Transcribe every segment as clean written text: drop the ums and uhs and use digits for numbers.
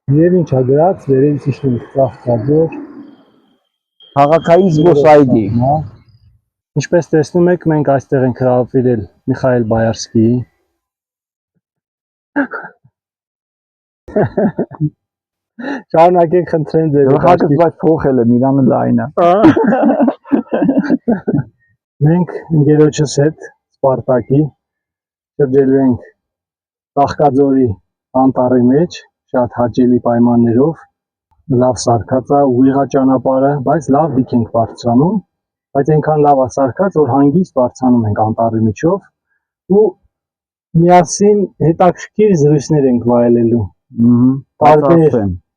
Եվ ինչա գրած, վերևից իջնում Ծաղկաձոր, Քաղաքային զբոսայգի։ Ինչպես տեսնում եք, մենք այստեղ ենք հրավիրել Միխայել Բայարսկիի։ Շարունակեք խնդրեմ ձեր Գլխակս բայց փոխել եմ, իրանը լայն է։ Մենք ընկերոջս հետ Սպարտակի շրջելու ենք Ծաղկաձորի անտառի մեջ, շատ հաճելի պայմաններով, լավ սարքած է, ուղիղ է ճանապարհը, բայց լավ դիք ենք բարձրանում, բայց այնքան լավ է սարքած, որ հանգիստ բարձրանում ենք անտառի միջով ու միասին հետաքրքիր զրույցներ ենք վայելելու։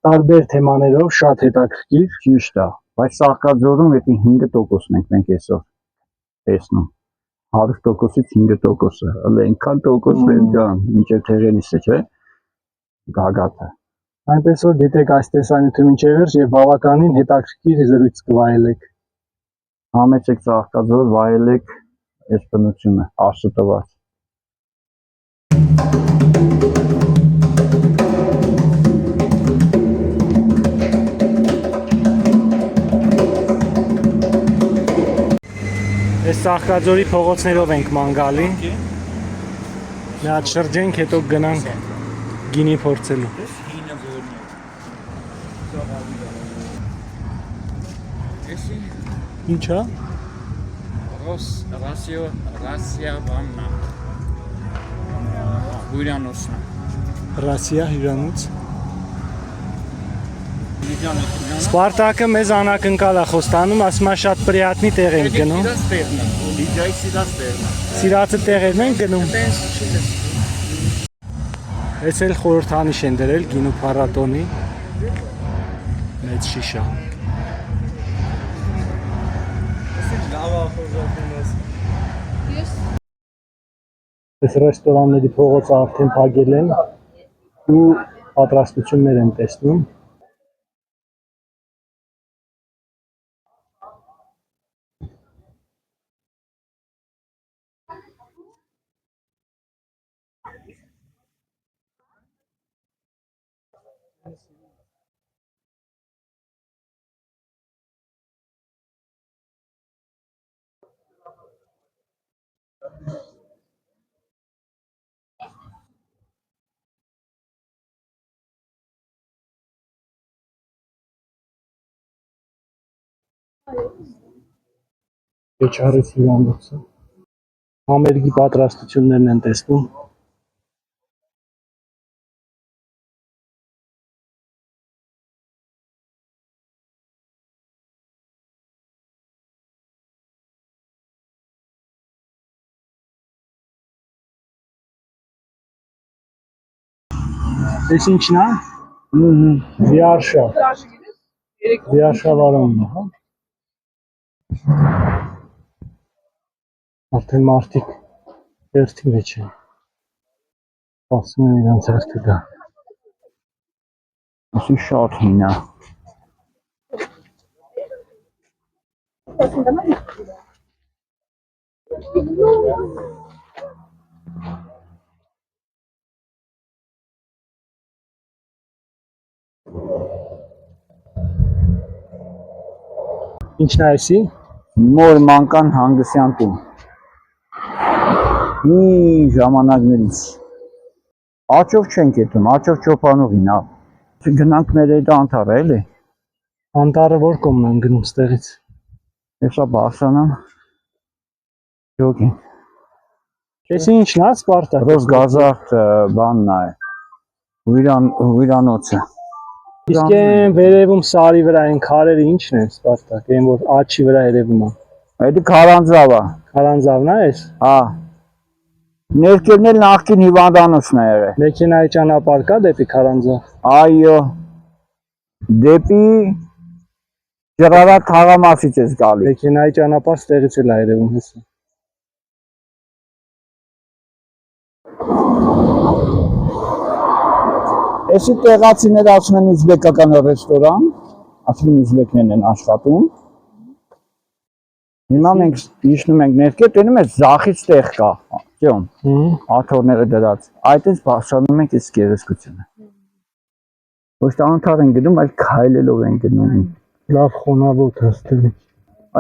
Տարբեր թեմաներով, շատ հետաքրքիր։ Ճիշտ է, բայց Ծաղկաձորում էդի 5%-ն ենք մենք այսօր տեսնում։ 100%-ից 5%-ը, հələ այնքան տոկոսներ կան, մինչև թերենիսը, չէ՞։ Գագաթը։ Այնպես որ դիտեք այս տեսանյութը մինչև վերջ եւ բավականին հետաքրքիր զրույց կվայելեք։ Համեցեք Ծաղկաձոր, վայելեք այս բնությունը, Աստծո տված։ Այս Ծաղկաձորի փողոցներով ենք ման գալի։ Մի հատ շրջենք, հետո գնանք գինի փորձելու։ Ինչա։ Ռասիա բաննա։ Հյուրանոցն է։ Ռասիա հյուրանոց։ Սպարտակը մեզ անակնկալ է խոստանում, ասում է շատ պրիատնի տեղ ենք գնում։ Սիրածը տեղերն ենք գնում։ Այս էլ խորհրդանիշ են դրել գինու փառատոնի մեծ շիշա։ Այս ռեստորանների փողոցը արդեն փակել են ու պատրաստություններ են տեսնում։ Քեչարի հյուրանոցը։ Համերգի պատրաստություններն են տեսնում։ Այս ինչն է։ Վիարշա։ Վիարշա վարումն է, հա։ Արդեն մարդիկ հերթի մեջ են։ Ասում են իրանց հերթը դա։ Ասի շատ հին է։ Ինչն է այսի։ Մոր մանկան Հանգստյան տուն։ Մի ժամանակներից։ Աճով չենք եթում, աճով ճոպանուղին, հա։ Գնանք մեր այդ անտառը, էլի։ Անտառը որ կողմն են գնում ստեղից։ Հեսա բարձրանամ։ Ջոկին։ Այս ինչն է, Սպարտակ։ Ռոսգազարդ բանն է։ Հյուրանոցը։ Իսկ այն վերևում սարի վրա այն քարերը ինչն են, Սպարտակ, այն որ աչի վրա երևում է։ Այդ քարանձավ է։ Քարանձավն է այս։ Հա։ Ներքևն էլ նախկին հիվանդանոցն է եղել։ Մեքենայի ճանապարհ կա դեպի Քարանձավ։ Այո։ Դեպի Ջրարատ թաղամասից ես գալի։ Մեքենայի ճանապարհ ստեղից էլ է երևում հեսա։ Էսի տեղացիները ասում են ուզբեկական ռեստորան, ասում են ուզբեկներն են աշխատում։ Հիմա մենք իջնում ենք ներքև, տենում ես ձախից տեղ կա, ճյոն, աթոռները դրած, այդ ես բարձրանում ենք այս գեղեցկությունը։ Ոչ թե անթառ են գնում, այլ քայլելով են գնում։ Լավ խոնավոտ հստակ։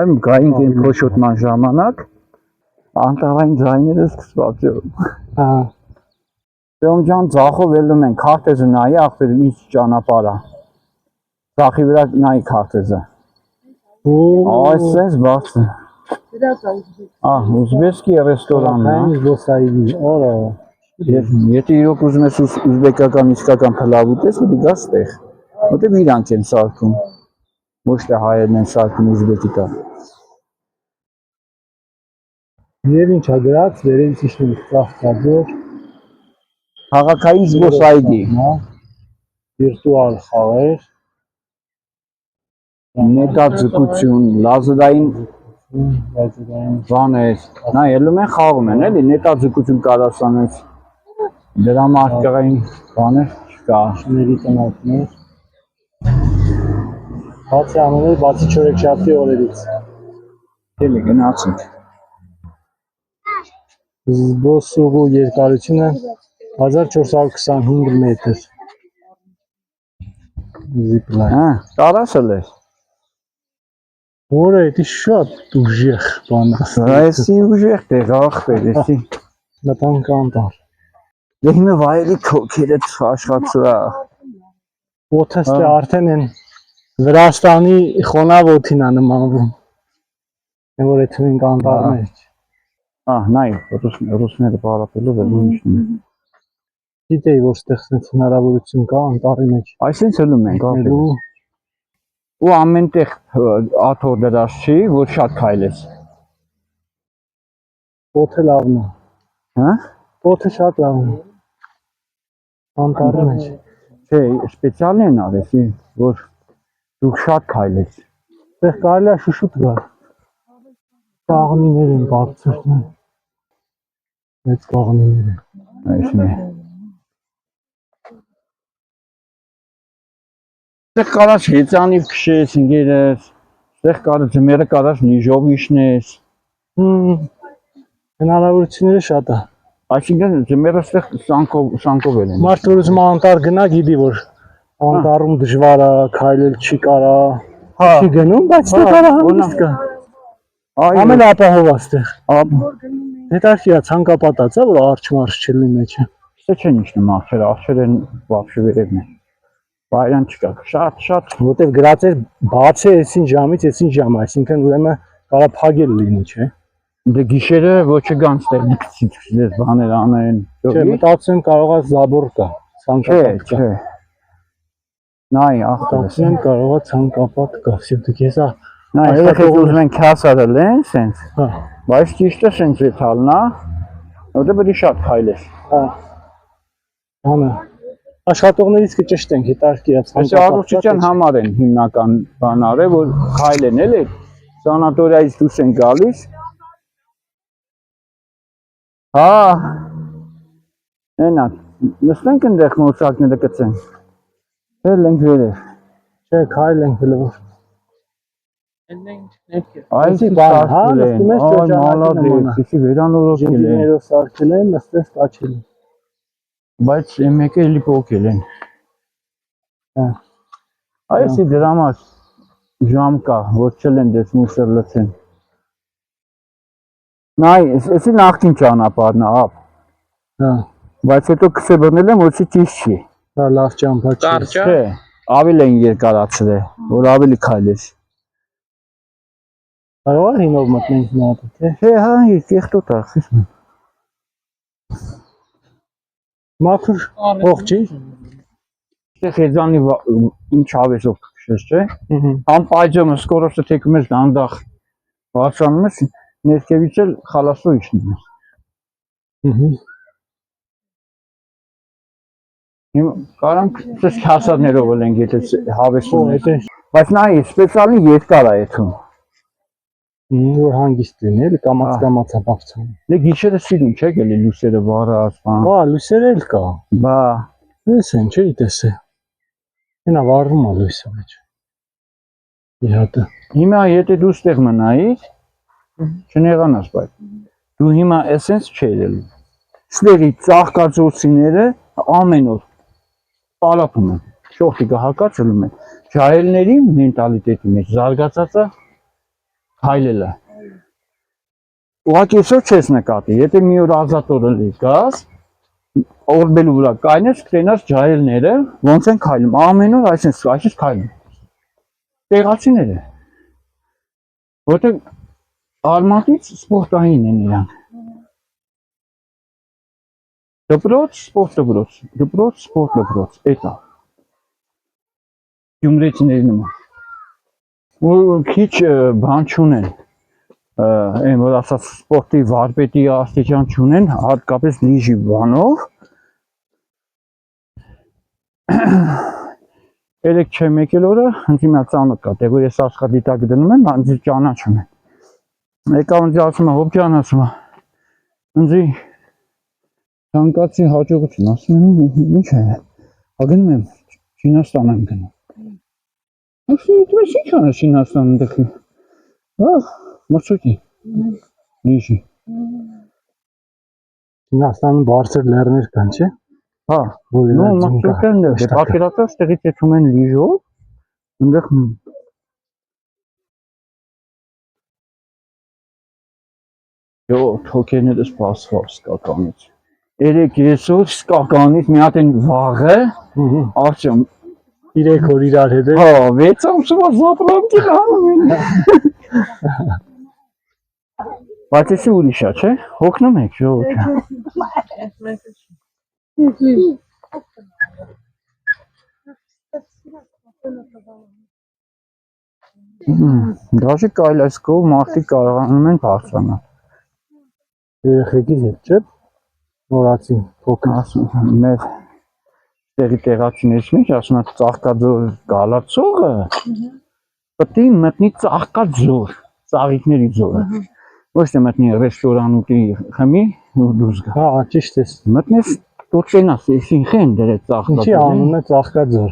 Այ գային են փոշոտման ժամանակ անթառային ձայները սկսված են։ Հա, Դեմ ջան ցախով ելնում են քարտեզը նայի ախպեր ինչ ճանապարհ է։ Ցախի վրա նայի քարտեզը։ Այս sense բացը։ Ուզբեկի ռեստորանն է։ այն զբոսայգի, օրա։ Եթե իրոք ուզում ես ուզբեկական իսկական փլավ ուտես, դու գաս տեղ։ Որտեղ իրանք են սարքում։ Ոչ թե հայերն են սարքում ուզբեկի տակ։ Եվ ինչա գրած, վերևից իջնում ծաղկաձոր, Քաղաքային զբոսայգի։ հա, վիրտուալ խաղեր, Նետաձգություն, լազերային բացային բաներ, նա ելում են խաղում են, էլի նետաձգություն կարաս անես, դրամարկղային բաներ չկա։ շների տնակներ, բացի ամեներ, բացի չորեքշաբթի օրերից, Էլի գնացինք։ զբոսուղու երկարությունը 1425 մետր, զիպլայն, Հա, տարածել ես։ որը էդի շատ ուժեղ բան է, Այսի ուժեղ տեղ ախպեր, էսի։ մտանք անտար, Դե հիմա վայրի քոքերը աշխատսրա։ ոթստը արդեն են Վրաստանի խոնավոթին է նմանվում, որ էդ մենք անտարներ չի, Նայ, ռուսները պարապելով են նույնիշն։ գիտեի, որ ստեղծնեց հնարավորություն կա անտարի մեջ, Այսինչ հլում ենք ախպեր։ նելու Ու ամենտեղ աթոռ դրած չի, որ շատ քայլես։ Պոթը լավն է, Հա? պոթը շատ լավն է, անտարի մեջ, Չէ, սպեցիալն են արեցի, որ դու շատ քայլես։ տեղ կարելի է շուշուտ գար, կաղնիներ են բարձրն, մեծ կաղնիներ են, Այսինչ։ Այդտեղ կարաս հեծանիվ քշես ինգերես, այդտեղ կարաս ձմերը կարաս նիժով իշնես։ հնարավորությունները շատ է, Այսինքն ձմերը այդտեղ սանկով են։ մարդ որ ուզում է անտար գնա, գիտի, որ անտարում դժվար է, քայլել չի կարա, չի գնում, բայց դա կարա հանգիստ կա, ամեն ապահով է ստեղ, հետարքի է ցանկապատած է, որ արջ-մարջ չլի մեջը, Ստե չեն իշնում աղջեր են բաբշի վերևն են։ Բայրան չկա, շատ որտեվ գրած էր բաց է այսին ժամից, այսին ժամ, այսինքն ուրեմն կարա փագել լինի, չէ։ դե գիշերը ոչ գանց տեղ դիքցից բաներ անեն։ Չէ, մտածում եմ կարող է զաբոր կա, ցանկապատ կա։ Չէ։ Նայ, ախտես։ Մտածում եմ կարող է ցանկապատ կա, դուք հեսա, Նայ, երեխեք ուզում են քասարել են, սենց։ հա, Բայց ճիշտ է սենց է թալնա, որտեղ պետք է շատ քայլես։ հա։ Հանը աշխատողներից կճշտենք, հետարքի է Այս առողջության համար են հիմնական բանարը, որ քայլեն էլի, սանատորիայից դուրս են գալիս։ Հա։ Այնա, նստենք այնտեղ մոծակները կծեն։ Էլ ենք վերև։ Չէ, քայլենք հլոր։ Այսի բան, հա, սարքել են, նստում ես այ շրջանակի մալադես, նմանը։ իսի վերանորոգել են, Ջինջիներով սարքել են, նստես տաչել են։ բայց մեկը էլի պոկել են։ Հա։ Այսի դրամաս ժամ կա, որ չլեն դες մուսր լցեն։ Նայ, էսի նախքին ճանապարհն է, ապ, Հա, բայց հետո քսե բռնել եմ, որի ճիշտ չի։ դա լավ ճամփա չի։ Կարճ է։ Չէ, ավելի են երկարացրել, որ ավելի քայլես։ Կարող է հիմով մտնենք մի հատ, թե։ Չէ, հա, կեղտոտ է, խիսմ։ Մաքուր ողջի։ Այդտեղ հեծանի ինչ հավեսով քշես, չէ։ Ահա։ Ամ պայջամը սկորոստը թեքում ես դանդաղ բարձրանում ես, ներքևից էլ խալասո իջնում ես։ Ահա։ Հիմա կարանք ցես քասարներով են եթե հավեսում ես։ Հետո Բայց նայ, սպեցիալի երկար է այդում։ որ հանգիստ լինի, էլի կամաց բարձրանում։ Դե գիշերը սիրուն չէ գելի լուսերը վառած, բան։ Հա, լույսեր էլ կա։ Բա, Ես են, չէ, տեսե։ Հենա վառվում է լույսը մեջ։ Իհատը։ հիմա եթե դու ստեղ մնայիր, չնեղանաս բայց։ Դու հիմա էսենց չերել։ Ստեղի ծաղկածոցիները ամեն օր պարապում են։ շորտիկը հակացնում են։ Ջահելների մենտալիտետի մեջ զարգացած է քայլելը։ Ուղղակի այսօր չես նկատի, եթե մի օր ազատորը լիքաս, օրբելու վրա կայնես, կտենաս ջահելները ոնց են քայլում, ամեն օր այսպես քայլում։ Տեղացիները։ Որտեղ արմատից սպորտային են իրանք։ Դպրոց, սպորտ դպրոց, դպրոց, սպորտ դպրոց, էտա։ Գյումրեցիների նման։ Որ քիչ բան չունեն, այն որ ասած սպորտի վարպետի աստիճան չունեն, հատկապես լիժի բանով։ Երեք չեմ եկել օրը, ինձ մի ծանոթ կա, դե որ ես աշխատիտակ դնում եմ, ինձ ճանաչում են։ Եկավ ինձ ասում է, հոբ ջան, ասում է, ինձ ցանկացի հաջողություն, ասում եմ, ինչ է, գնում եմ, Չինաստան եմ գնում։ Ասում եմ, ինչ անես Չինաստան ընդեղ։ Մրցույթի։ Լիժի։ Չինաստանում բարձր լեռներ կան, չէ՞։ Հա, նո մրցույթն է, պատկերացրած տեղից եթում են լիժով, ընդեղ Yo, թոքերները սպասվավ սկականից։ Երեք եսօր սկականից մի հատ են վաղը, արդյոք 3 օր իրար հետ է։ հա, 6 ամսվա զապրանքին հանում են։ Բայց էսի ուրիշ է, չէ՞։ Հոգնում եք, ժողովուրդ։ Դաժե կարելի այս կողմ մարդիկ կարողանում են բարձրանալ։ Երեխեքի հետ, չէ՞։ Նորացին, փոքր։ Ասում մեր տեղի տեղացիներից մեջ ասում են ծաղկաձոր գալացողը պետք է մտնի ծաղկաձոր, ծաղիկների ձորը։ Ոչ թե մտնի ռեստորան ուտի խմի ու դուրս գա։ Հա, ճիշտ է։ Մտնես տոտենաս, այսինքն դրե ծաղկաձոր։ Ինչի անունը ծաղկաձոր։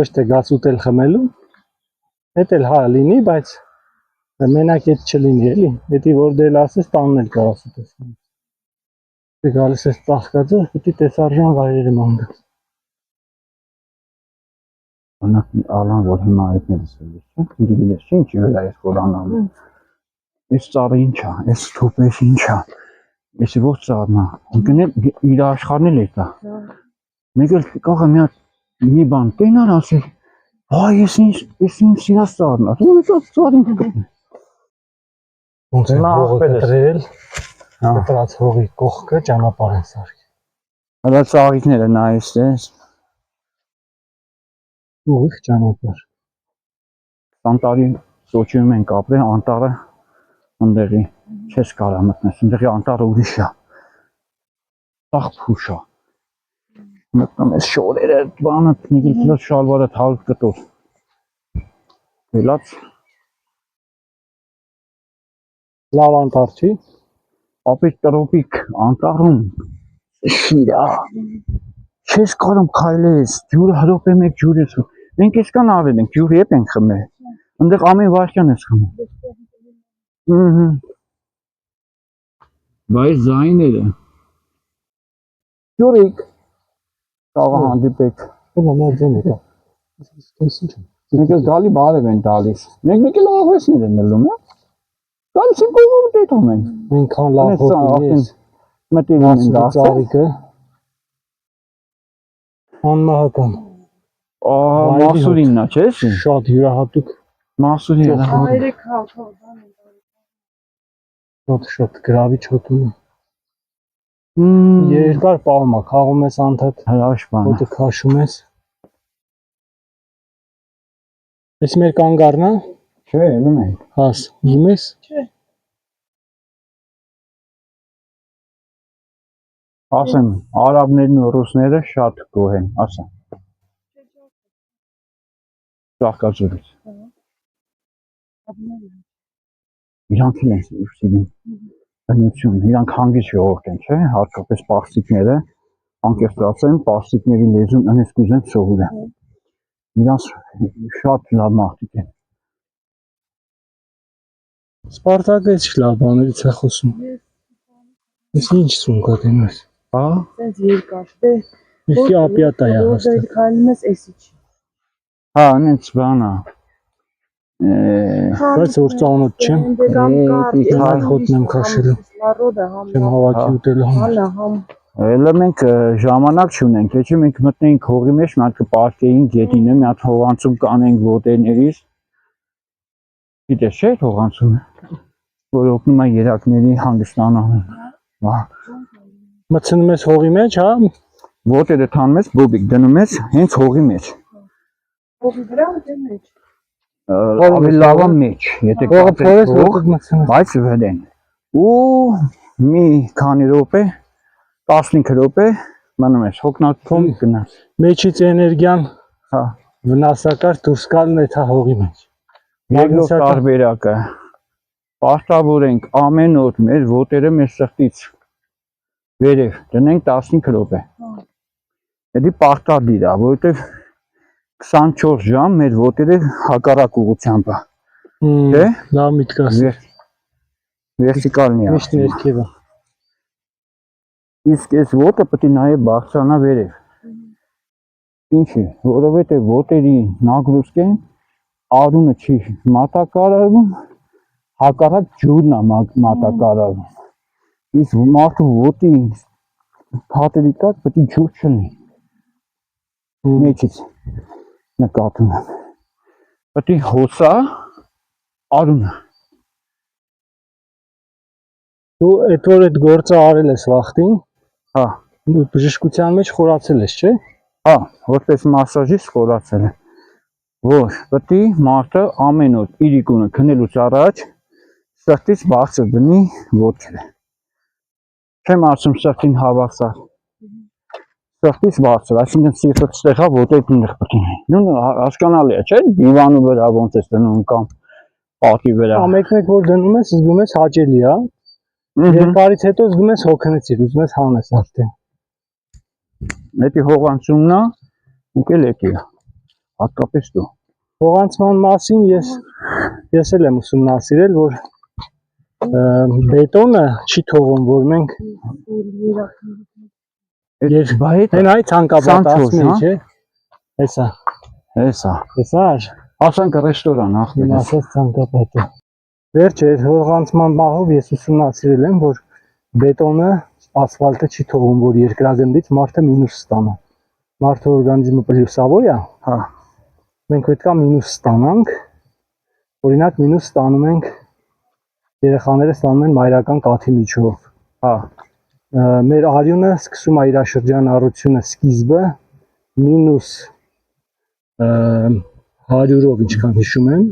Ոչ թե գաց ուտել խմելու։ Հետ էլ հա լինի, բայց մենակ այդ չլինի, էլի։ Պետք է որ դել ասես, տանն էլ կարաս ուտես։ Դե գալիս ես ծաղկաձոր, պետք է տեսարժան վայրերը ման գաս։ Բանակ ալան որ հիմա այդներս էլի, չէ՞։ Դիգիլես չէ, ինչի վրա ես խորանալու։ Այս ծառը ինչ է, այս թուփես ինչ է։ Էսի ո՞ր ծառն է։ Ընկնել իր աշխարհն էլ էտա։ Մեկ էլ կարող է մի բան տենար ասել։ Հա, ես ինչ սիրած ծառն է։ Ու դա ծառին կգտնի։ Ոնց է հողը կտրել, կտրած հողի կողքը ճանապարհ են սարքի։ Հələ ծաղիկները նայես ես։ Ուղիղ ճանապարհ։ Անտարի Սոչիում ենք ապրել, անտառը ընդեղի չես կարա մտնես, ընդեղի անտառը ուրիշ է։ Սաղ փուշ է։ Մտնում ես շորերը, բանը, նիգիլս շալվարը թալք կտոր։ Գելած Լավ անտառ չի։ ապի տրոպիկ անտառում շիրա։ Չես կարում քայլես, ջուրը հրոպե մեկ ջուր ես։ Մենք այսքան արել ենք, ջուրը ետ ենք խմել։ Ընդեղ ամեն վարքյան ես խմել։ Բայց զայները։ Ջուրիկ։ Կարող հանդիպեք։ Ո՞ւմ մոդեն է դա։ Ինչ ինչ։ Մենք էլ գալի բարև են տալիս։ Մենք էլ աղվեսներ են նելում, հա։ Գալիս են կողում դետում են։ Այնքան լավ հոգի ես։ Մտին են դասը։ Ծառիկը։ Անմահական։ Մասուրինն է, չէ՞։ Շատ յուրահատուկ։ Մասուրինն է։ Այրեք հաղթողան են։ Շատ գրավիչ հոտում է։ Երկար պահում է, խաղում ես անդադ։ Հրաշ բան է։ Հոտը քաշում ես։ Էս մեր կանգառն է։ Չէ, ելում ենք։ Հաս, իմ ես։ Չէ։ Ասեմ, արաբներն ու ռուսները շատ գոհ են, ասա։ Ծաղկաձորից։ Իրանք էլ են սիրում բնություն, իրանք հանգիստ ժողովուրդ են, չէ՞, հատկապես պարսիկները, անկեղծ ասեմ, պարսիկների լեզուն անես կուզեն սովորեն։ Իրանք շատ լավ մարդիկ են։ Սպարտակը չի լավ բաներից է խոսում։ Ես ինչ սունկա դենես։ Հա։ Սենց երկար, դե Իսկի ապյատա է որ հաստատ։ դեր քայլում ես էսի չի։ Հա, նենց բան է։ Բայց որ ծանոթ չեմ, Իհարկե, խոտն եմ քաշելու, չեմ հավաքի ուտելու համար։ Elə մենք ժամանակ չունենք, էջի մենք մտնեինք հողի մեջ, մի հատ կպարկեինք գետինը, մի հատ հողանցում կանենք ոտերներից։ Գիտես չէ՞ հողանցումը, որ օգնում է երակների հանգստանալուն։ Վա, Մտցնում ես հողի մեջ, հա, ոտերը թանում ես, բոբիկ դնում ես հենց հողի մեջ։ Հողի վրա դե մեջ։ Ավելի լավ է մեջ, եթե հողը փորես, հող, որտեղ մտցնում ես։ բայց վրեն։ Ու մի քանի րոպե, 15 րոպե մնում ես, հոգնակում գնաս։ Մեջից էներգիան Հա, վնասակար դուրս գալն է թա հողի մեջ։ երկրորդ տարբերակը, պարտավորենք ամեն օր մեր ոտերը մեր սրտից վերև դնենք 15 րոպե։ Դա պարտադիր է, որովհետև 24 ժամ մեր ոտերը հակառակ ուղղությամբ է, չէ՞։ Լավ միտք ասի, Վերտիկալն է։ միշտ ներքևը։ Իսկ այս ոտը պետք է նաև բարձրանա վերև։ Ինչի՞, որովհետև ոտերի նագրուսկեն արունը չի մատակարարվում, հակառակ ջուրն է մատակարարվում։ Իսկ մարդու ոտի փաթերի տակ պետք է ջուր չլինի։ Մեջից նկատում եմ։ Պետք է հոսա արունը։ Դու այդ որ այդ գործը արել ես վախտին, Հա, դու բժշկության մեջ խորացել ես, չէ՞։ հա, որպես մասաժիստ խորացել եմ, որ պետք է մարդը ամեն օր իր իկունը քնելուց առաջ սրտից բարձր դնի ոտքերը։ Չեմ ասում սրտին հավասար։ Սրտից բարձր, այսինքն սիրտը ստեղա ոտերն ուղիղ պետք է։ Նույնը հասկանալի է, չէ՞, դիվանի վրա ոնց ես դնում կամ պատի վրա։ Մեկ-մեկ որ դնում ես, զգում ես հաճելի է։ Երկարից հետո զգում ես հոգնեցիր, ուզում ես հանես արդեն։ Դա հողանցումն է, ու կել եկել է։ Հատկապես դու։ Հողանցման մասին ես էլ եմ ուսումնասիրել, որ բետոնը չի թողում, որ մենք Այդ այ ցանկապատը ասում հա? էի, չէ։ Հեսա, Հեսա։ հեսա, Ասանք ռեստորան ախպեր։ ասած ցանկապատը։ Վերջը այդ հողանցման բաղով ես ուսումնասիրել եմ, որ բետոնը ասֆալտը չի թողում, որ երկրագնդից մարդը մինուս ստանա։ Մարդու օրգանիզմը պլյուսավոր է, Հա, մենք պետք է մինուս ստանանք։ Օրինակ մինուս ստանում ենք, երեխաները ստանում են մայրական կաթի միջով։ հա, Մեր արյունը սկսում է իր շրջանառությունը սկիզբը մինուս 100-ով, ինչքան հիշում եմ,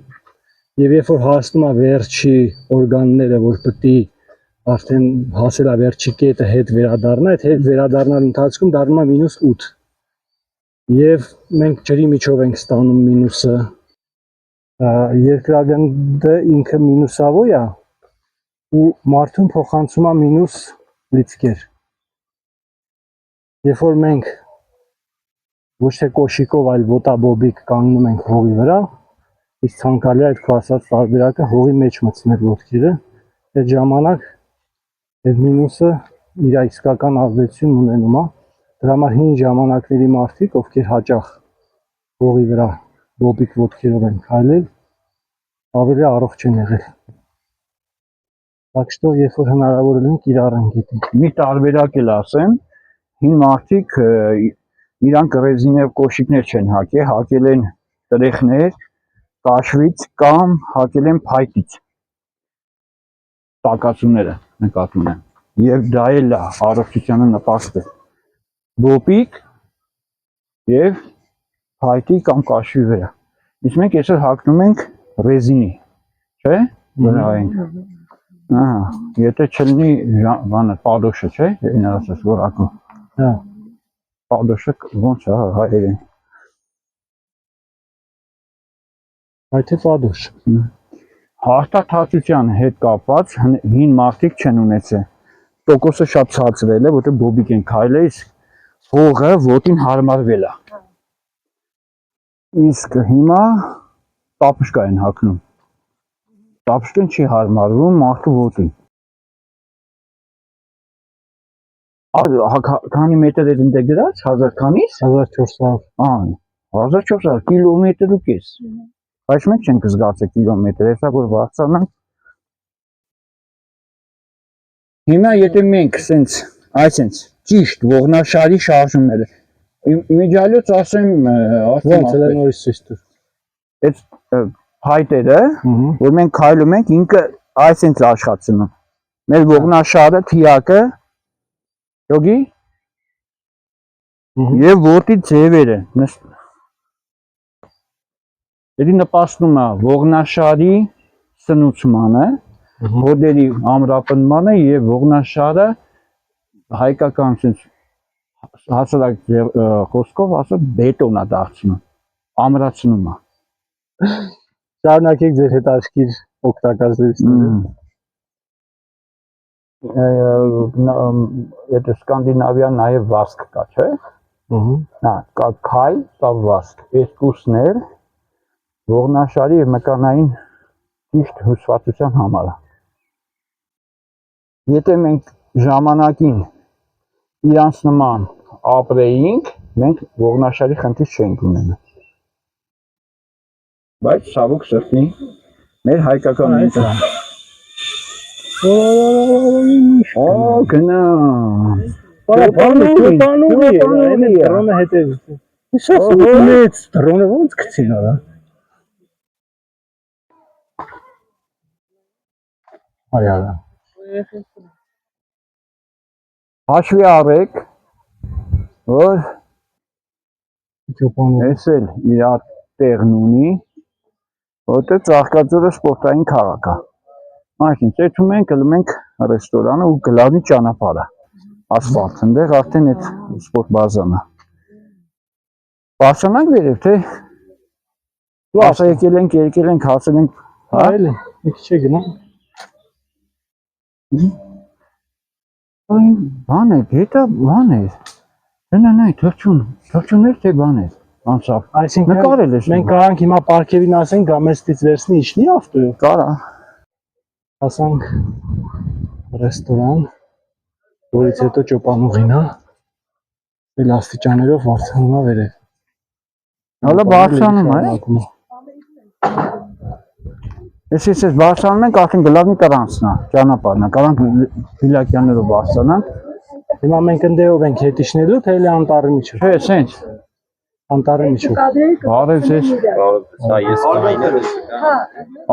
եւ երբ որ հասնում է վերջի օրգանները, որ պետք է արդեն հասել է վերջի կետը հետ վերադառնա, այդ հետ վերադառնալ ընթացքում դառնում է -8։ Եվ մենք ջրի միջով ենք ստանում մինուսը։ Երկրագնդը ինքը մինուսավոր է ու մարդուն փոխանցում է մինուս լիցքեր։ Երբ որ մենք ոչ թե կոշիկով, այլ ոտաբոբիկ կանգնում ենք հողի վրա, իսկ ցանկալի է այդ քո ասած տարբերակը հողի մեջ մտցնել ոտքերը, այդ ժամանակ այդ մինուսը իր իսկական ազդեցություն ունենում է։ Դրա համար հին ժամանակների մարդիկ, ովքեր հաճախ հողի վրա բոբիկ ոտքերով են քայլել, ավելի առողջ են եղել։ Так что երբ որ հնարավոր լինի կիրառենք դա։ մի տարբերակ էլ ասեմ, հին մարդիկ իրանք ռեզինով կոշիկներ չեն հակել, հակել են տրեխներ, կաշվից կամ հակել են փայտից։ Տակածուները նկատում եմ։ Եվ դա էլ է առողջությանը նպաստ է։ Բոբիկ եւ փայտի կամ կաշվի վրա։ Իսկ մենք այսօր հակնում ենք ռեզինի, չէ՞։ Վրայենք։ Ահա, եթե չլինի բանը պադոշը, չէ՞, այն ասես որ ակո։ Հա, Պադոշը ոնց է հայերեն։ այդ է падուշ։ Հաղթաթացության հետ կապված հին մարդիկ չեն ունեցել։ Տոկոսը շատ ցածրել է, որտեղ բոբիկ են քայլել, իսկ հողը ոտին հարմարվել է։ Իսկ հիմա տապուշկա են հագնում։ Տապուշկան չի հարմարվում մարդու ոտին։ Քանի մետր էր ընդ գրած, 1000 քանից։ 1400։ Ահա, 1400 կիլոմետր ու կես։ Բայց մենք չենք զգացել կիլոմետր, հեսա որ բարձրանանք։ Հիմա եթե մենք այսենց ճիշտ ողնաշարի շարժումները իմիջիալոց ասեմ Ոնց է նորից ցույց տուր։ այդ փայտերը, որ մենք քայլում ենք, ինքը այսենց աշխատում է։ Մեր ողնաշարը, թիակը, յոգի եւ ոտի ձևերը Դերի նպաստում է ողնաշարի սնուցմանը, հոդերի ամրապնմանը եւ ողնաշարը հայկական հասարակ խոսքով ասած բետոնա դարձնում, ամրացնում է։ Շարունակեք ձեր հետաքրքիր օգտակար զրույցները։ Եթե Սկանդինավիան նաեւ վասկ կա, չէ՞։ Հա, կա քայլ, կա վասկ։ Այս կուրսներ ողնաշարի եւ մկանային ճիշտ հուսվածության համար է։ Եթե մենք ժամանակին իրանց նման ապրեինք, մենք ողնաշարի խնդիր չենք ունենա։ Բայց ցավոք սրտի մեր հայկական ինքը Օ, գնա։ Դրոնը հետևի։ Իսկ ո՞նց դրոնը ո՞նց գցին արա։ Այա։ Հաշվի առեք, որ ճոպանը ես էլ իր տեղն ունի, որտեղ Ծաղկաձորը սպորտային քաղաք է։ Այսինքն, ծեծում ենք, գնում ենք ռեստորանը ու գլավի ճանապարհը։ Ասֆալտ, այնտեղ արդեն այդ սպորտ բազան է։ Բարձրանանք վերև, թե ասա եկել ենք, հասել ենք, հա։ այլ մի քիչ գնա։ Բան է, հետա բան է։ Նայ, թրջուններ թե բան է, անցավ։ Այսինքն նկարել ես։ մենք կարանք հիմա պարքերին ասենք գա մեստից վերցնի իջնի ավտոյով։ Կարա։ Հասանք ռեստորան, որից հետո ճոպանուղին է։ Էլ աստիճաններով բարձրանում է վերև։ Հələ բարձրանում է։ Ես բարձրանում ենք արդեն գլավնի տրանսն է, ճանապարհն է, կարանք Վիլակյաններով բարձրանանք։ Հիմա մենք ընդեով ենք հետիչնելու, թե էլի անտառի միջով։ Չէ, սենց։ Անտառի միջով։ Բարև ձեզ։ Սա ես կայինը։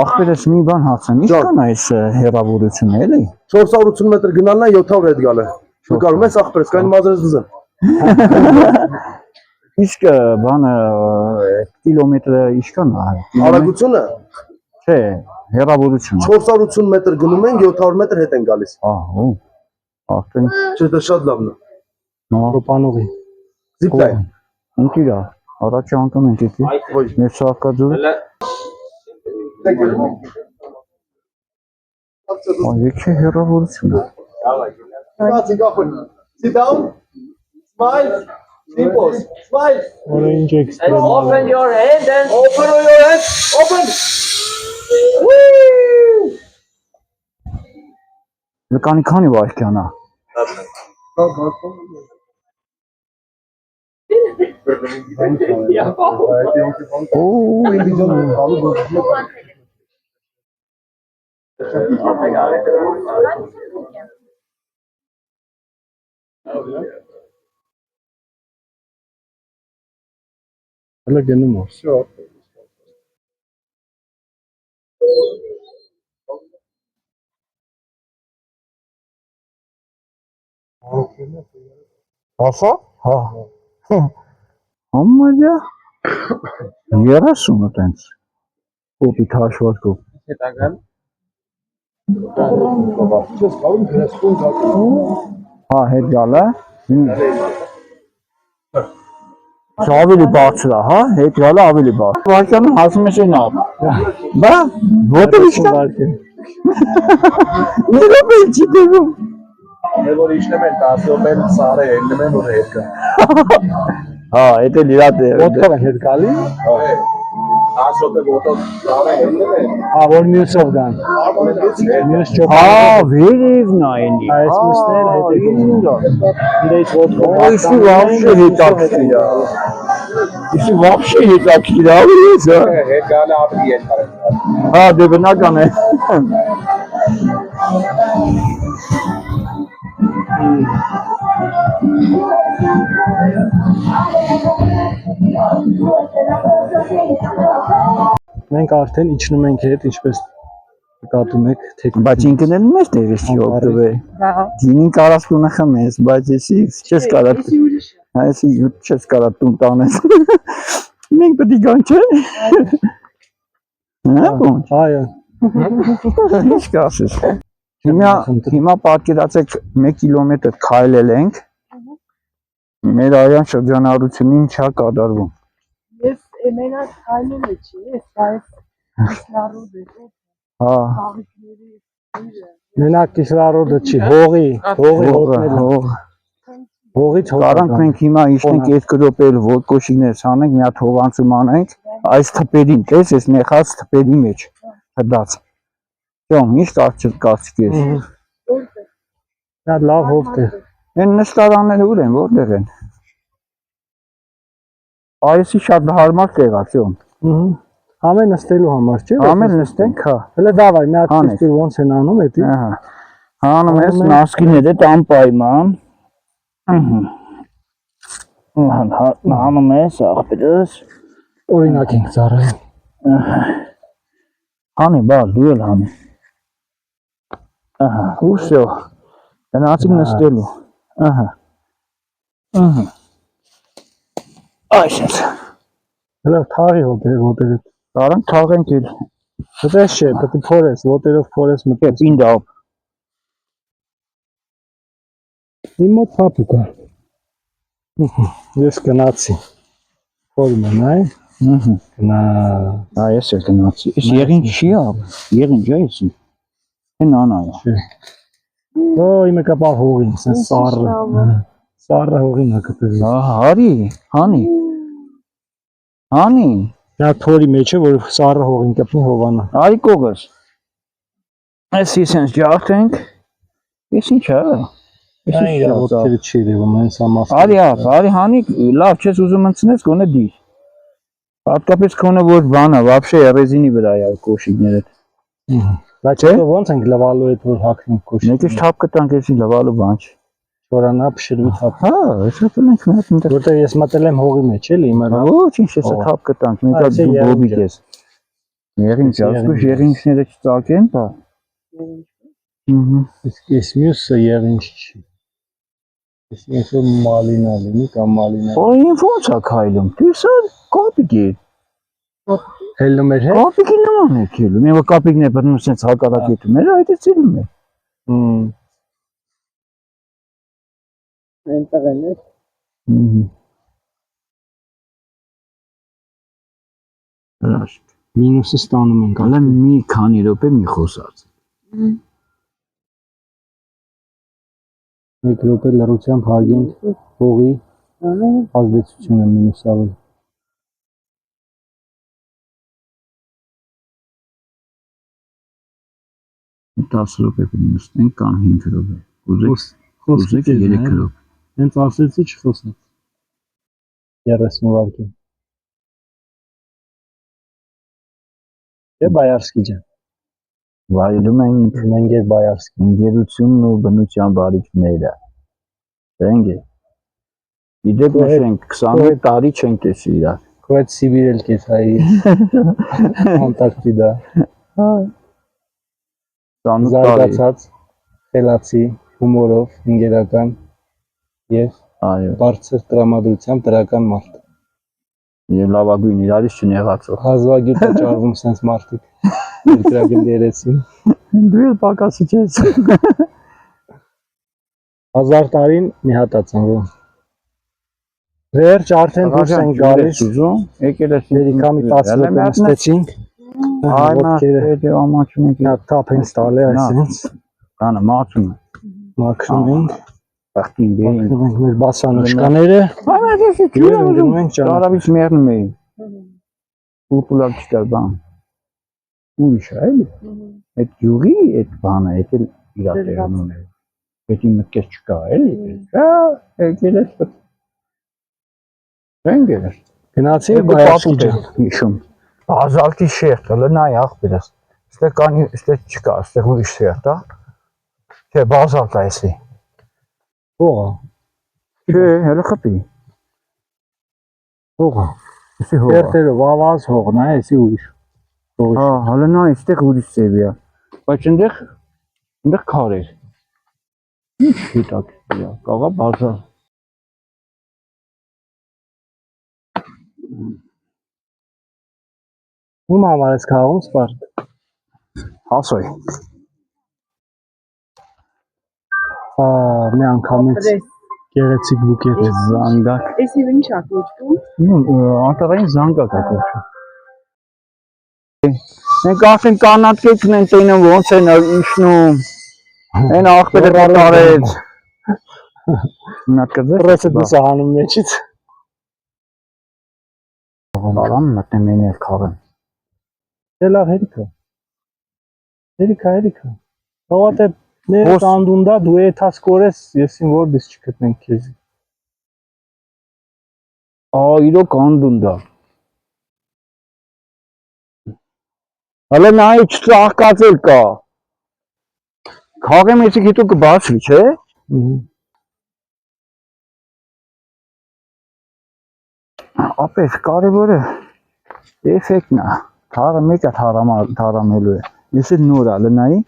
Ախպերս մի բան հարցնեմ, ի՞նչ կան այս հեռավորությունը, էլի։ 480 մետր գնալն է 700 հետ գալը։ Նկարում ես ախպերս, կային մազերս դզեն։ Իսկ բանը կիլոմետրը ինչքան է։ Արագությունը Չէ, հեռավորությունը։ 480 մետր գնում են 700 մետր հետ են գալիս։ Ահա։ Արդեն Չէ, դա շատ լավն է։ Ճոպանուղի։ Զիպլայն։ ինքիրա, առաջ անգամ ենք եկել։ Ոչ։ Մեր Սաղկաձոր։ Եկե հեռավորությունը։ Sit down. Smile. Simples. Smile. Որը ինչ էքստրեմ։ Open your hand and open your hand. Open. Լկանի քանի վայրկյան է։ Հələ գնում է։ Հասա։ Հա։ Համարյա 30 տենց կոպիտ հաշվարկով։ Հետագան Հա, հետ գալը։ Ավելի բարձր է, հա, հետ գալը ավելի բարձր։ Վարկյանում հասնում ես այն ավ։ Բա, ոտը ինչքան։ Նրա մեջ չի դեպում։ Որ իշնեմ են 10-ով են սարը եննում են որ հետ գա։ Հա, էդ էլ իրա դեր։ Ոտքով են հետ գալի։ Ա որ մյուսով գան։ Մյուս ճոպ։ վերև նայնի։ Այս մյուսներ հետևում։ Դեից ոտքով։ Isi вообще не так всегда. Isi вообще не так всегда. Հետ գալը ավելի երկար է։ Հա, դե բնական է։ Մենք արդեն իջնում ենք հետ, ինչպես նկատում եք, թեք Բայց ինքն էլ մեծ տեղից չի օգտվել։ Դինին կարաս տունը խմես, բայց եսի չես կարող։ Էսի ուրիշ է։ Այսի չես կարող տուն տանես։ Մենք պետք է գանք չէ։ Հա, բուն։ Այո, Ինչ կասես։ Հիմա պատկերացեք 1 կիլոմետր քայլել ենք։ Մեր արյան շրջանառությունին չա կատարվում։ Ես էմենած քայլել չի, ես բայց լարուդ է, Հա, խաղիկների իրը։ մենակ կիսլարոդը չի, հողի հոտնել։ Հողից Կարանք մենք հիմա իշնենք 2 րոպե ոտկոշիկներ ցանենք, մի հատ հովանցում անենք, այս թփերին, տես էս նեխած թփերի մեջ հդած։ Ճոմ, ինչ կարծիք ես։ Որտե՞ղ։ Դա լավ հովտ է։ Այն նստարանները ուր են, որտեղ են։ Այսի շատ հարմար տեղ է, ճոմ։ Ամեն նստելու համար, չէ՞։ Ամեն նստենք, հա։ Հələ դավայ, մի հատ Անեք։ քիչ ոնց են անում էդի։ Ահա։ Հանում ես նասկիները անպայման։ Հանում ես աղբերս։ Օրինակ ենք ծառայում։ Հանի, բա, դու էլ հանի։ Ահա, ու всё։ Գնացինք նստելու։ Ահա։ Այսպես։ Հələ թաղի հոտերը։ Կարանք թաղենք էլ։ Դա չէ, պետք է փորես, ոտերով փորես մտես։ Ինդավ։ Իմ մոտ փափուկ է։ Ես գնացի։ Փորում եմ, այ։ Գնա։ Այս էլ գնացի։ Ես եղին չի ապ։ Եղին ջա էսի։ Են անայ։ Օ, իմը կապա հողին, սեն սառը։ Սառը հողին է կպել։ Հարի, հանի։ Հանի։ Դա թորի մեջ է, որ սառը հողին կպնի հովանա։ Արի կողս։ Այսի սենց ջարդենք։ Ես ինչ է։ Այն իր ոտքերը չի երևում, հենց ամաս։ Արի ապ, արի հանի, լավ չես ուզում ընցնես, գոնե դիր։ Հատկապես քոնը որ բանա, вообще ռեզինի վրա է կոշիկները։ Բայց ոնց ենք լվալու այդ որ հակնենք կոշիկ։ Մեկ էլ թափ կտանք էսի լվալու բան չի։ Չորանա փշրվի թափ։ Հա, հեսա տանենք մի հատ ընդ։ Որտեղ ես մտել եմ հողի մեջ, էլի իմը։ Ոչ, ինչ էսա թափ կտանք, մենք Այ, դու բոբիկ ես։ Եղինչ, ասու եղինչները չծակեն, բա։ Իսկ ես մյուսը եղինչ չի։ Ես ինքն մալինա լինի կամ մալինա։ Օ, ինձ ոնց է քայլում։ Դեսա կապիկ է։ Հելնում էր հետ։ Կապիկի նման է քիլում։ Եվ կապիկն է բռնում սենց հակառակետում։ Մեր այդ է ցիլում է։ Այնտեղ են է։ Հրաշք։ Մինուսը ստանում ենք։ Հələ մի քանի րոպե մի խոսած։ Մեկ րոպե լռությամբ հարգենք հողի ազդեցությունը մինուսավոր։ Դաս րոպե նստենք կամ 5 րոպե։ Ուզեք 3 րոպե։ Հենց ասեցի չխոսած։ 30 վայրկյան։ Է Բայարսկի ջան։ Վայելում ենք Մենք Բայարսկի։ ընկերությունն ու բնության բարիքները։ Դենգե։ Իդեպ նշենք 21 տարի չենք տեսել իրար։ Քո այդ Սիբիր էլ կես հայ։ Անտարկտիդա։ Հա։ Զարգացած, խելացի, հումորով, ընկերական եւ Այո։ բարձր տրամադրությամբ դրական մարդ։ Եվ լավագույն իրարից չնեղացող։ Հազվագյուտ է ճարվում sense մարդիկ։ Երկրագնդի երեցին։ Դու էլ պակասի չես։ 1000 տարին մի հատ է ծնվում։ Վերջ արդեն դուրս են գալիս։ Ուզում, եկել ես Երիկամի 10 րոպե նստեցինք։ Այ մա ամաչում ենք։ Նա թափ են ստալի այսինքն։ Կանը մացում։ Մաքրում ենք։ Բախտին բերին։ Մաքրում ենք մեր բասանոշկաները։ Այ ես Եվ ընկնում ենք ճանապարհ։ Արաբից մեռնում էի։ Պուլպուլակ չկար բան։ Ուրիշ է, էլի։ Այդ յուղի այդ բանը, այդ էլ իր տեղանում է։ Պետի մտքես չկա, էլի։ Հա, եկել ես։ Ռենգեր։ Գնացի Երկու Բայերսկի պապուտ է ջան։ հիշում։ Բազալտի շերտը, լնայ աղբերս։ Ստե կանի, ստե չկա, ստե ուրիշ շերտ է։ Չէ, բազալտ է էսի։ Հողա, Չէ, հələ խփի։ հողա։ Էսի հող։ Երտերով ավազ հողն է, էսի ուրիշ։ Հա, հələ նա այստեղ ուրիշ ծեվի է։ Բայց այնտեղ քարեր։ Ինչ հետակ է, կաղա բազալ։ Ում համար ես քաղում Սպարտ։ Հասոյ։ Հա, մի անգամից Ապրես։ գեղեցիկ բուկետ։ Զանգակ։ Էսի ինչ ա կոչվում։ Անտեղային զանգակ է կոչվում։ Մենք արդեն կանատկեցն են տենում ոնց են իշնում։ Այն աղբերը տարեց։ Նա կդես։ Ռեսը դուս անում մեջից։ Բարան մտնեմ են էլ քաղեն։ Դե լավ հերիքա։ Հերիքա։ Հողատ է ներ Ոս- անդունդա դու եթաս կորես, եսին որ դիս չկտնենք քեզի։ Իրոք անդունդա։ Հələ նայ չծաղկացել կա։ Քաղեմ էսի գիտու կբացվի, չէ։ Ապես կարևորը էֆեկտն է։ Թարը մեկը թարամելու է։ Ես էլ նոր է, լնայի։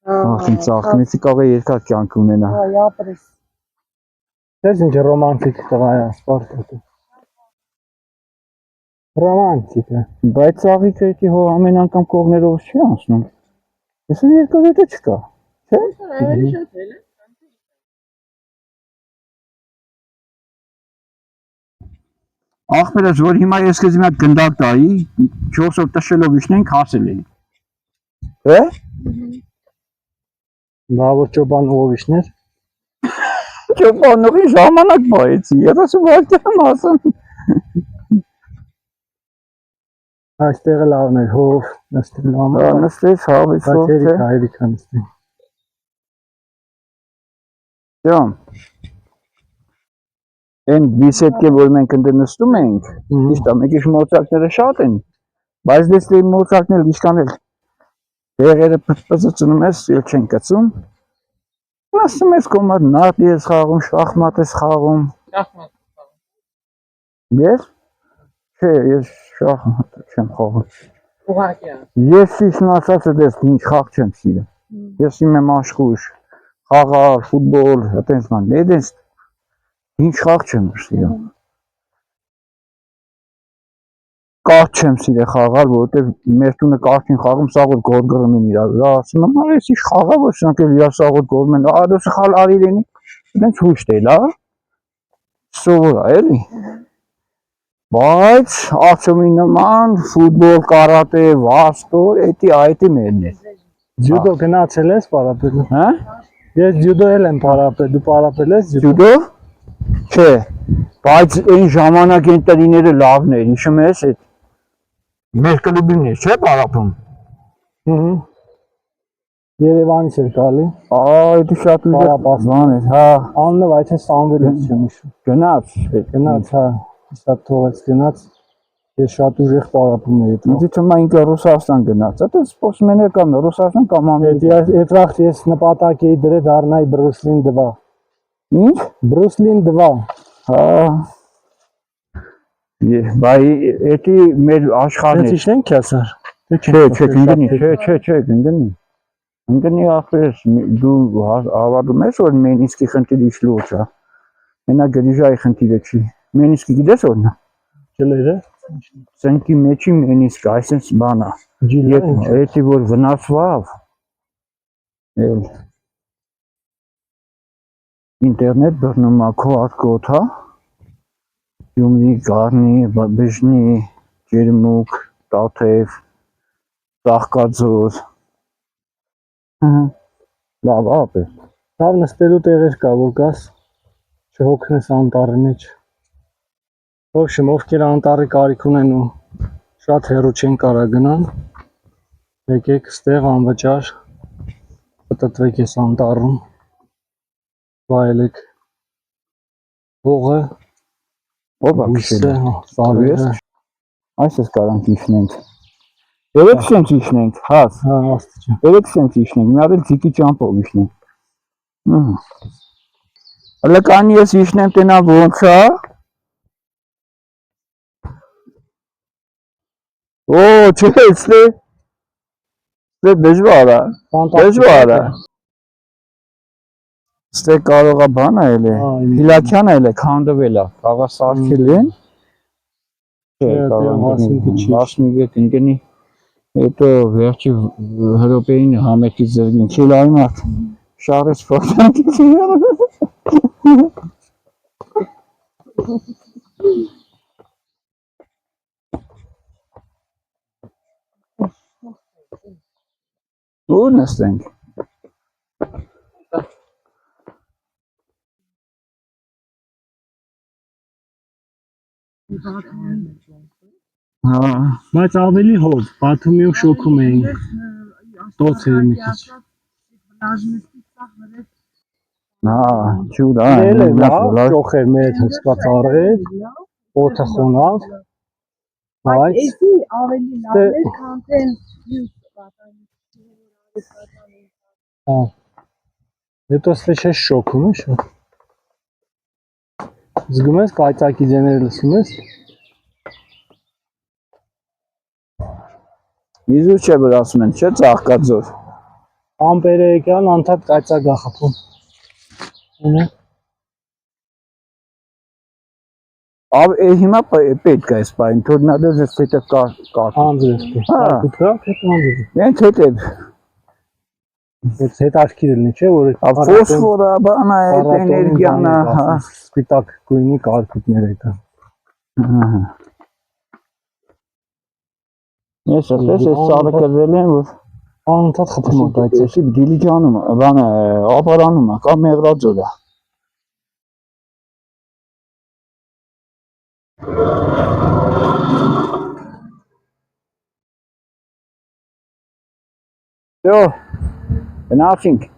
Արդեն ծաղկում, էսի կարող է երկար կյանք ունենա։ Հա, ապրես։ Դες ինչ ռոմանտիկ տղա է Սպարտը։ Ռոմանտիկ է։ Բայց ծաղիկը էդի հո ամեն անգամ կողներով չի անցնում։ Ես էլ երկար հետը չկա։ Ավելի շատ էլ է։ Ախպերս, որ հիմա ես քեզ մի հատ գնդակ տայի, 4 օր տշելով իշնենք հասել էի։ Է։ Բա որ ճոբան ովիշներ։ Ճոպանողի ժամանակ բայեցի, 30 վայրկյան ասեմ։ Այստեղ լավն է հով, նստել լավ։ Նստես հավես Բայց ով չէ։ հերիքա նստել։ Ջան։ Այն բիսետկը, որ մենք ընդ նստում ենք, ճիշտ է, մեկ իշ մոծակները շատ են, բայց դες դե մոծակները իշքան էլ դեղերը պծծնում ես, ել չեն կծում։ Նստում ես կոմար նարդի ես խաղում, շախմատ ես խաղում։ Ես։ Չէ, ես շախմատ չեմ խաղում։ Ուղղակի է։ Ես ճիշտն ասած դες ինչ խաղ չեմ սիրում։ Ես իմ եմ աշխույժ, խաղալ, ֆուտբոլ, այտենց ման, դες ինչ խաղ չեմ սիրում։ Կարճ չեմ սիրել խաղալ, որովհետև մեր տունը կարճին խաղում, սաղ որ գոր գրում են իրար վրա, ասում եմ, այս ինչ խաղա, որ սրանք էլ իրար սաղ որ գորում են, դոս խալ արիրենի, դենց հույշտ էլ, սովոր է, էլի։ Բայց ացումի նման, ֆուտբոլ, կարատե, վաստոր, այդի մերն է։ Ջյուդո գնացել ես պարապել։ Հա։ Ես ջյուդո էլ եմ պարապել, դու պարապել ես ջյուդո։ Ջյուդո։ Չէ, բայց այն ժամանակ այն տրիները լավն էր, հիշում ես այդ մեր կլուբին էր, չէ՞ պարապում։ Երևանից էր գալի։ Այդ շատ ուժեղ բան էր, հա։ Աննը բայց է Սամվելից չեմ հիշում։ Գնաց, հա, իսա թողեց գնաց։ Ես շատ ուժեղ պարապում էի դա։ ինձ թվում է ինքը Ռուսաստան գնաց, դա սպորտսմեններ կան Ռուսաստան կամ Ամերիկա։ Այդ վաղ ես նպատակ էի դրել դառնայի Բրուսլին 2։ Ինչ։ Բրուսլին 2։ Հա։ Բայ էդի մեր աշխարհն է։ Ինչն է ասար։ Չէ, գնդնի, չէ, գնդնի։ Գնդնի ախպես դու ավարտում ես որ մենիսկի խնդիրը ինչ լուրջ է։ Մենակ գրիժայի խնդիրը չի։ Մենիսկի գիտես որն է։ Ջլերը։ Ծնկի մեջի մենիսկ, այսպես բան է։ Էդի որ վնասվավ։ Էլ ինտերնետ բռնում է քո արկոտ, հա։ Յումնի, Գառնի, Բժնի, Ջերմուկ, Տաթև, Ծաղկաձոր։ Լավ, ապե։ Լավ նստելու տեղեր կա, որ գաս չհոգնես անտառի մեջ։ Ոբշեմ, ովքեր անտառի կարիք ունեն ու Շատ հեռու չեն կարա գնան։ Եկեք ստեղ անվճար պտտվեք այս անտառում, վայելեք հողը, Ո՞վ է բույսը, քշել։ ծառերը։ Այսպես կարանք իջնենք։ Երեք շենք իջնենք, հաս։ Հա, աստիճան։ Երեք շենք իջնենք, մի հատ էլ ձիգի ճամփով իջնենք։ Հələ կան ես իջնեմ տենա ոնց է։ Օ, չէ, ստե դժվար է։ Դժվար է։ Ստե կարող է բան է էլի։ Հիլաքյանը էլ է քանդվել է, կարող է սարքել են։ Չէ, հասնիգը կընկնի։ Հետո վերջի հրոպեին համերգից զրկին, չի լայ մարդ, շարեց ֆոտանքի Ուր նստենք։ Հա, Բայց ավելի հով, Բաթումիում շոքում էին, տոց էր մի քիչ։ հա, ջուր, հա, Էլ է լավ, ճոխեր մեր հսկած առեր, օդը խոնավ, բայց Էսի ավելի լավ էր, քան թե մյուս պատանիքի։ հա, հետո ստե չես շոքում է շո։ Զգում ես կայծակի ձեները լսում ես։ Իզուր չէ որ ասում են, չէ ծաղկաձոր։ Ամպերը եկան, անդադ կայծակ է խփում։ Ունե։ Հիմա պետք է այս պայն, թորնադոզ ես հետը կար։ Անձրև կե։ Հա։ Կուտրակ հետ անձրև։ Մենք հետև, Ես հետ արկիր լինի, չէ, որ ֆոսֆորը, բանա հետ, էներգիանա, հա։ Սպիտակ գույնի կարկուտներ եկան։ Ես ատես ես սարը կրվել եմ, որ Անդադ խփում է կայծակ։ Այսի դիլիջանում է, բանը, ապարանում է, կա մեղրաձոր է։ Yo, գնացինք։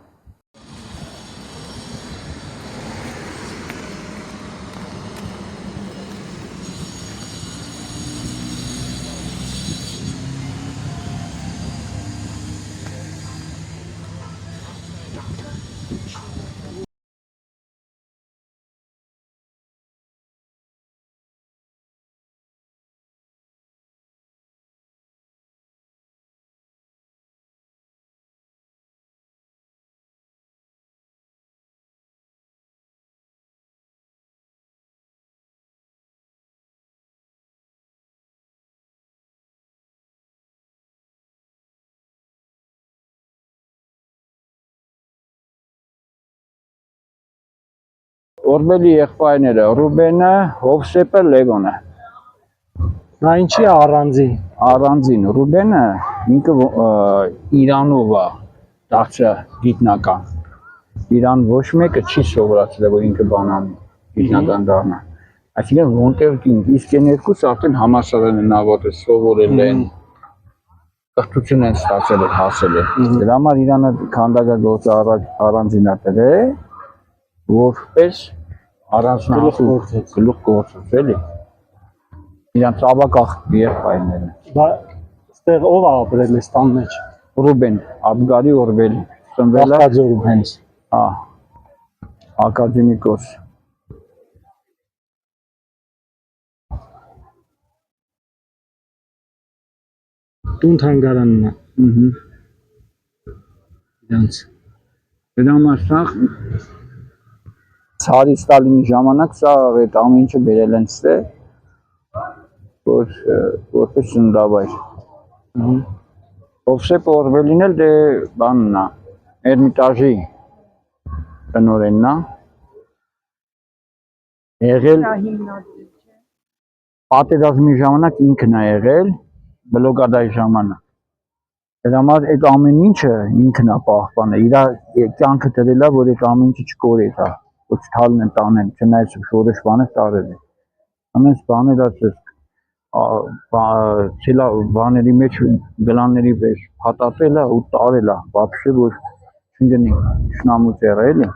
Օրբելի եղբայրները, Ռուբենը, Հովսեփը, Լևոնը։ Նա ինչի է առանձին։ Առանձին Ռուբենը ինքը Իրանով է դարձա գիտնական։ Իրան ոչ մեկը չի սովորացել, որ ինքը բանան գիտնական դառնա։ Այսինքն որտեղ իսկ այն երկուսը արդեն համալսարան են ավարտել, սովորել են, կրթություն են ստացել ու հասել են։ Դրա համար Իրանը քանդակագործը առանձինատեր է, որպես առանձնահատուկ գլուխ գործեց էլի։ Իրանց ավագ եղբայրները։ Բա ստեղ ով է ապրել այս տան մեջ։ Ռուբեն, Աբգարի Օրբելի, ծնվել է Աղքաձորում հենց։ հա, ակադեմիկոս։ Տուն թանգարանն է։ Իրանց։ Դրա համար սա Ցարի Ստալինի ժամանակ սա այդ ամեն ինչը բերել են ստե, որ որպես ծննդավայր։ Հովսեփ Օրբելին էլ դե բանն է, Էրմիտաժի տնօրենն է։ Եղել պատերազմի ժամանակ ինքն է եղել, բլոկադայի ժամանակ։ Դրա համար այդ ամեն ինչը ինքն է պահպանել, իր կյանքը դրել է, որ այդ ամեն ինչը չկորի դա, որ չթալնեն տանեն, չնայած շորեշ բանը տարել է։ Ամենս բաները բաների մեջ գլանների վեր հատատել է ու տարել է вообще որ չունի շնամուց եղել էլի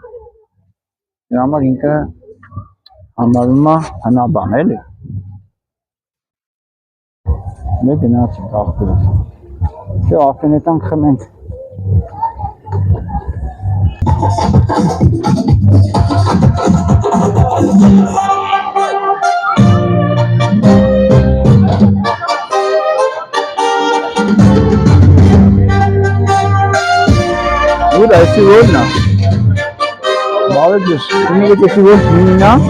դրա համար ինքը համարվում է հնաբան էլի մենք գնացինք աղբերս չէ աղբենետան խմենք Uda, esse olho não. Bora disso. Como é que esse olho não?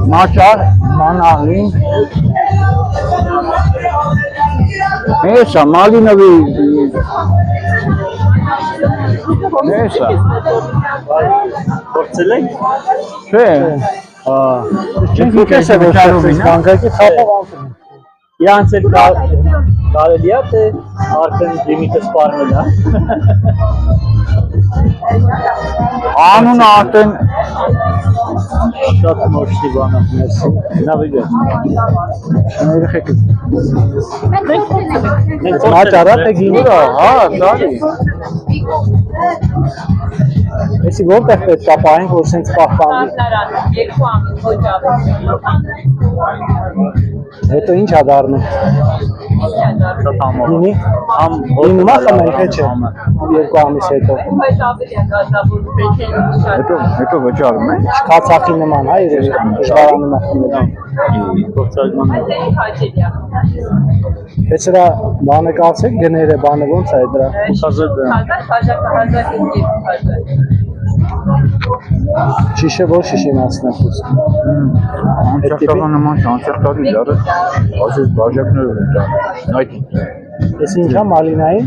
Maçar, manalin. Essa, malina vi. Essa. Գործել Չէ։ Չենք ուտեսը վերջացրեց բանկակի խապով անցնում։ Իրանց էլ կարելի է թե արդեն լիմիտը սպառնել է։ Անունը արդեն Շատ մոշտի բան է, մերսի։ Նավիգա։ երեխեք։ Մենք մաճարա թե գինուրա, հա, դարի։ Էսի որտեղ պետք է պահենք, որ սենց պահպանվի։ Հետո ինչ է դառնում։ Շատ ամոռ։ Գինի։ Գինի մա խմենք թե չէ։ 2 ամիս հետո։ Հետո վճարում է։ Չքացախի նման, հա, իրեր դժվարանում է խմել։ Գործարկման։ Թե սրա բանը կացեք, գները բանը ոնց է դրա։ 1000 դրամ։ Շիշը որ շիշին ասնա խոսք։ Անչափական նման անչափտարի լարը ասես բաժակներ են դա։ Այդ Ես ինչա մալինայի։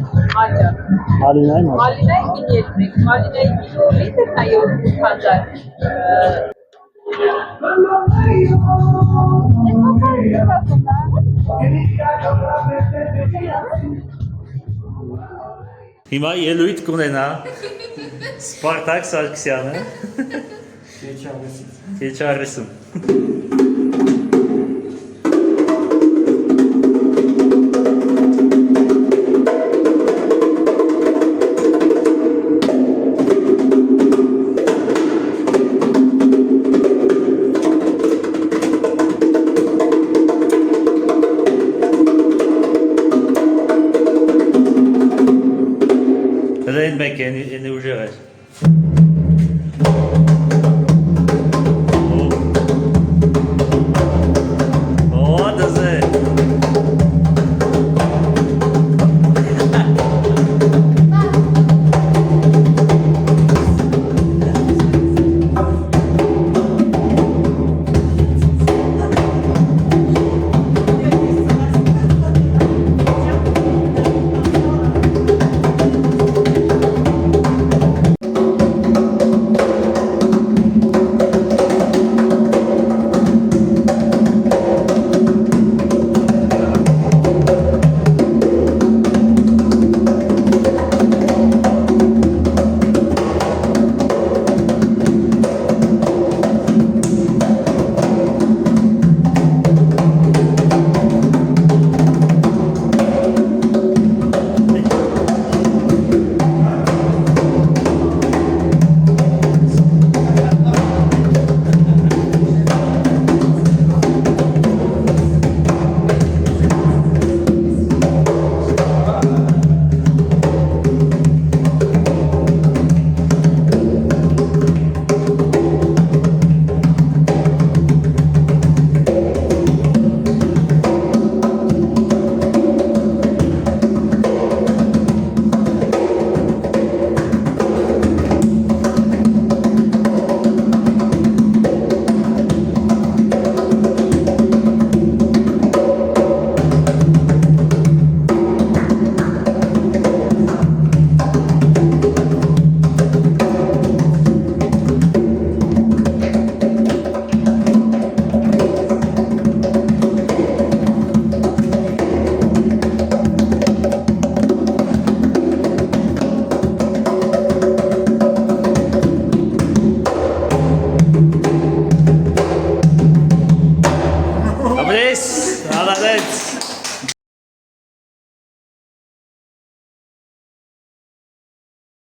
Մալինայի մոտ։ Հիմա ելույթ կունենա Սպարտակ Սարգսյանը Քեչարիսում Հրային մեկ են ուժեղ էր դզե Молодец.